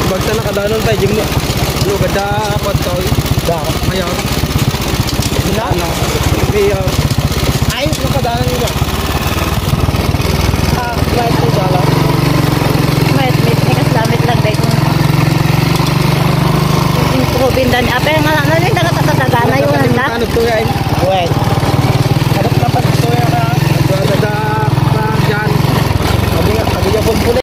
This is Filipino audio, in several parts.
Basta nakadanon tayo jing lu gada apa toy da mayor ina no mayor ay nakadanon niya right to dala Met kaslamit lang dai kung improve dan apa yang ngalang ni taga-taga yung na ano to yan wait ada dapat to yan ada diyan abi ya pun pula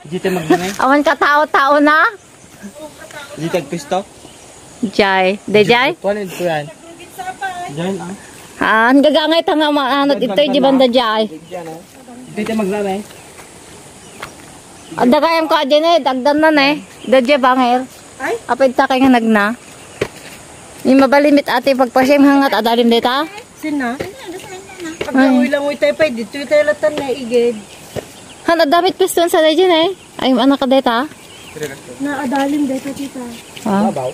Dito magdamay. awan ka tao-tao na. Dito pisto. Jay, de Jay. Kuanin ko yan. Diyan Ang gagangay tanga ano dito di banda Jay. Dito magdamay. Ada kayam ko adyan dagdan na de Jay bangir. Ay? Apid ta kay nga nagna. Ni mabalimit ate pagpasim hangat adalim deta. Sina? Pag-uwi lang uwi tayo pa, dito tayo latan na igid. Han adamit piston sa dyan ay anak ka deta. Naadalim dito tita. Babaw.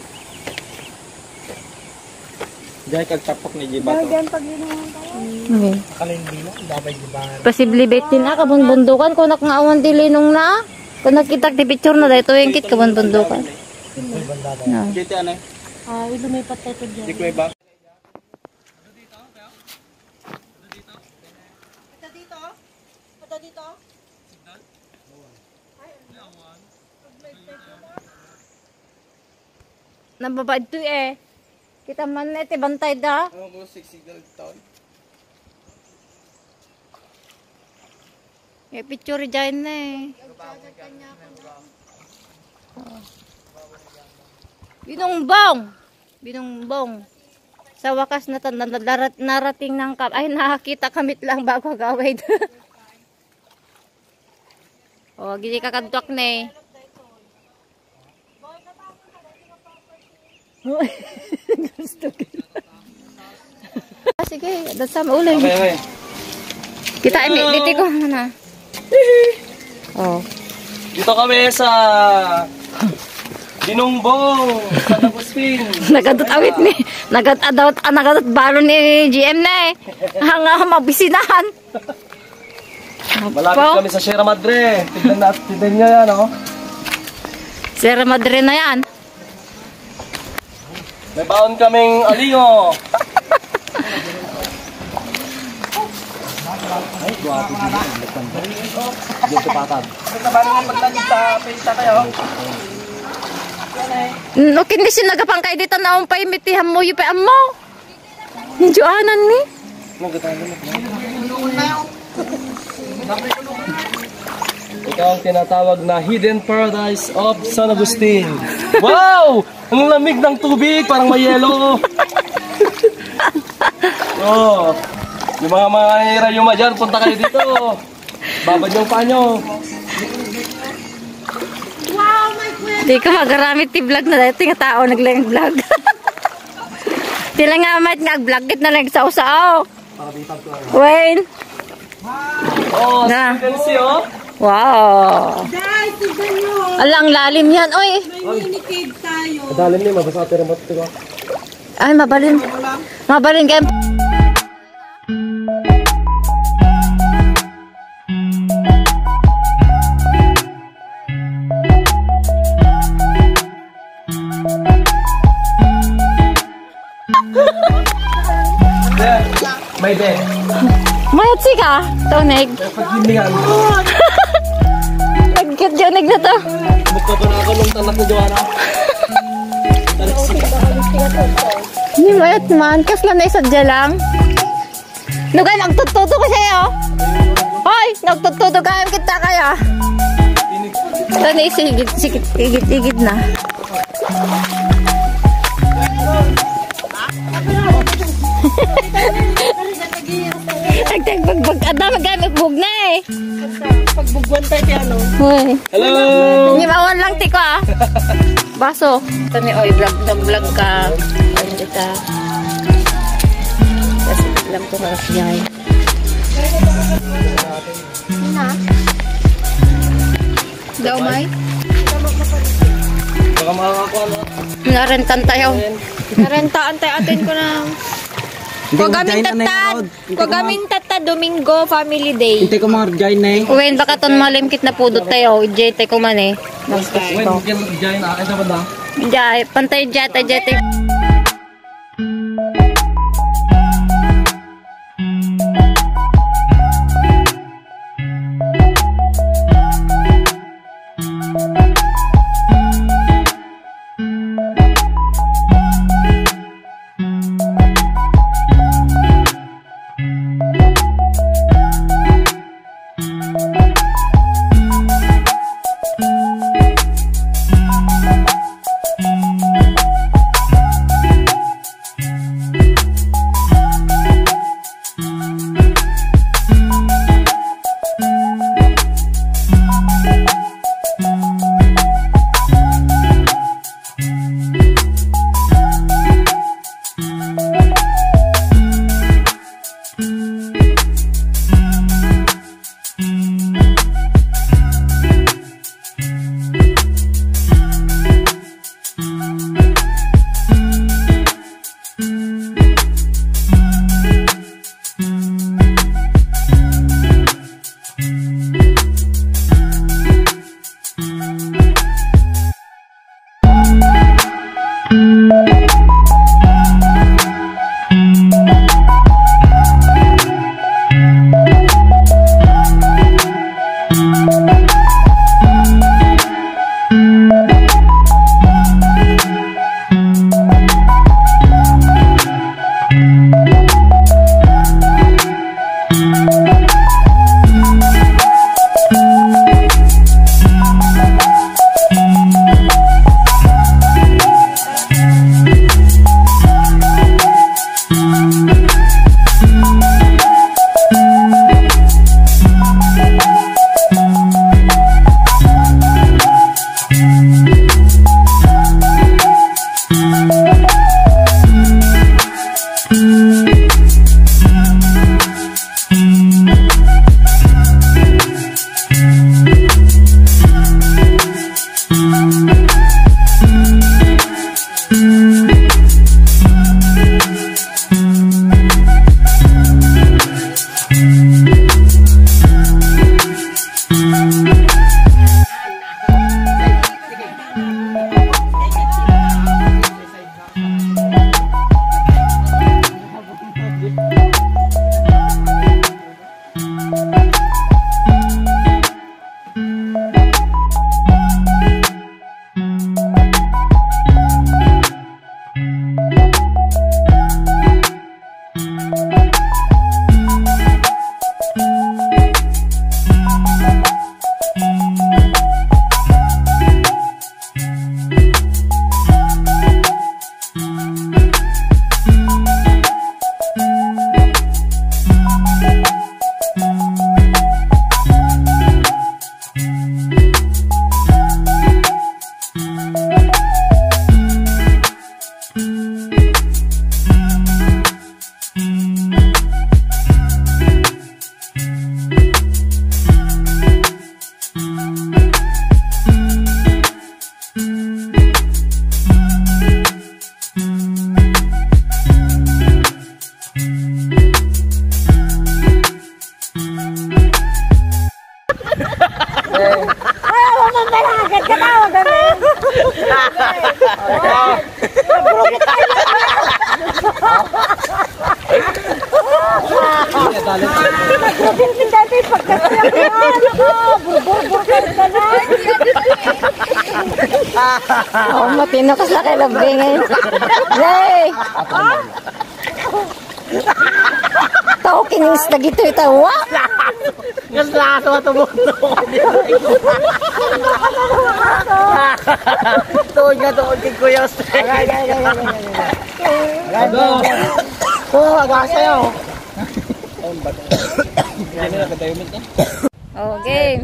Diyan kagtapok ni Jibato. Dagan pag inuman tayo. Okay. Kalin dilo, babay Jibato. Posible betin na kabun-bundukan ko nakngaawan dilinong na. Kung nakita ti picture na dito yung kit kabun-bundukan. No. Dito ano? Lumipat tayo dyan. Di kuweba. Nababad to Kita man bantay da. Ano ko signal town? Picture dyan Binongbong. Sa wakas na narating ng ay nakakita kamit lang bago gawid. O, gini kakadwak Gusto ko. Sige, dasam ulit. Okay. Kita dito ko na. Oh. Dito kami sa Binongbong, San Agustin. Nagadot awit ni. Nagadot balo ni GM na Hanga mabisinahan. Malapit kami sa Sierra Madre. Tignan niyo yan, oh. Sierra Madre na yan. May baon kaming alingo. Ay, guwapo dito. Dito patad. Nagtabalan maglanit sa pista kayo. No, kinisin nagapangkay dito na ang paimitihan mo yung paan mo. Joanan ni. Ito ang tinatawag na Hidden Paradise of San Agustin. Wow! Ang lamig ng tubig, parang may yelo. Oh, yung mga rayuma dyan, punta kayo dito. Babad yung panyo. Di ko magaramit ti vlog na dito nga tao naglayang vlog. Sila nga mait nag-vlog na lang sa usao. Wayne. Oh, Na. Chelsea, oh. Wow. Guys, tignan nyo. Alang lalim yan. Oy. May mini cave tayo. Madalim niya, mabasa ito rin ito. Ay, mabalin. Mabalin kayo. May de. Mayat ka. Tunig. Paghilingan. Nagkit-yunig na to. Mukha pa nakakalong tanak ni Joanna. Hindi mayat man. Kasla na isadya lang. Nugay, nagtututo ko sa'yo. Hoy, nagtututo kayo kita kaya. Ito na isigit na. Nagtagbag ada magamit bug na eh. Pagbugwan tayo kaya ano. Hoy. Hello! Hindi mawan lang tiko ah. Baso. Ito ni oy vlog ka. Ano kita. Kasi alam ko na siya. Na. Daw may. Baka makakakuha na. Narentan tayo. Narentaan tayo atin ko na. Kugamin tata Domingo Family Day. Hintay ko mga join na eh. Uwin, baka ton malimkit na pudot tayo. Ijete ko man eh. Uy, join na akin sa banda. Ijay, pantay jete. Nagpapilpin dati pagkasiyak na. Burbur ka na. Oh, matino ka sa kilabing ngayon. Yay! Talking is na gito itawa. Nasa ito mo. Tuon nga tuon kay Kuya Ostek. Oo, agak sa'yo. Oh, game.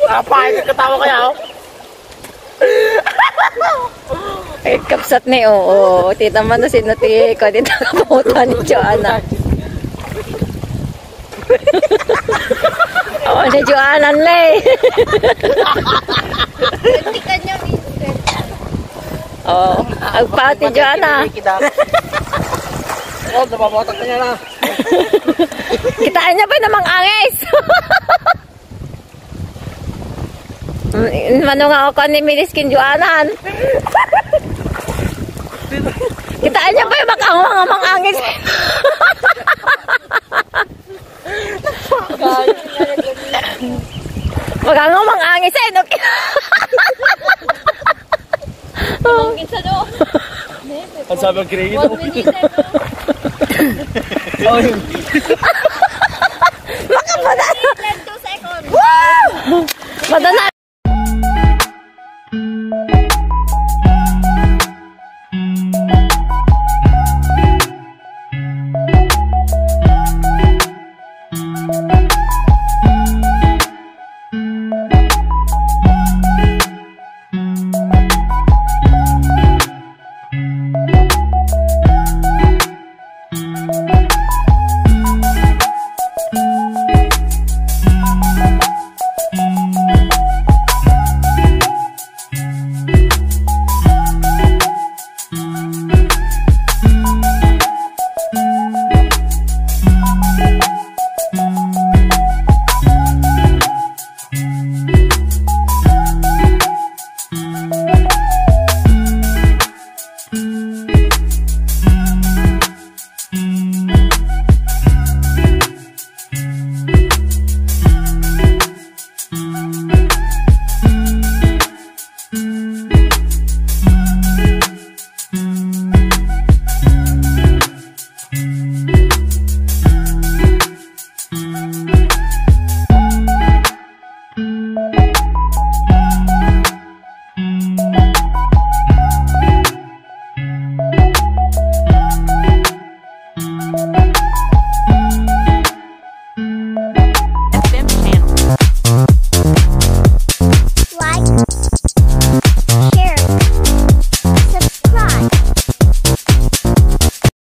Napahit katawa kaya ako. Ay, kapsat ni oo. Tita man na sinuti ko. Dito kaputa ni Joanna. Oo, si Joanna le. Oo, agpati Joanna. Oh, nababotak na niya na. Kitaan niya ba namang angis? Mano nga ako ni Miliskin Joanan. Kitaan niya ba yung makangwang angis? Makangwang angis eh. No? Ang sabi ang kirigit mo. Makapadala. Madala.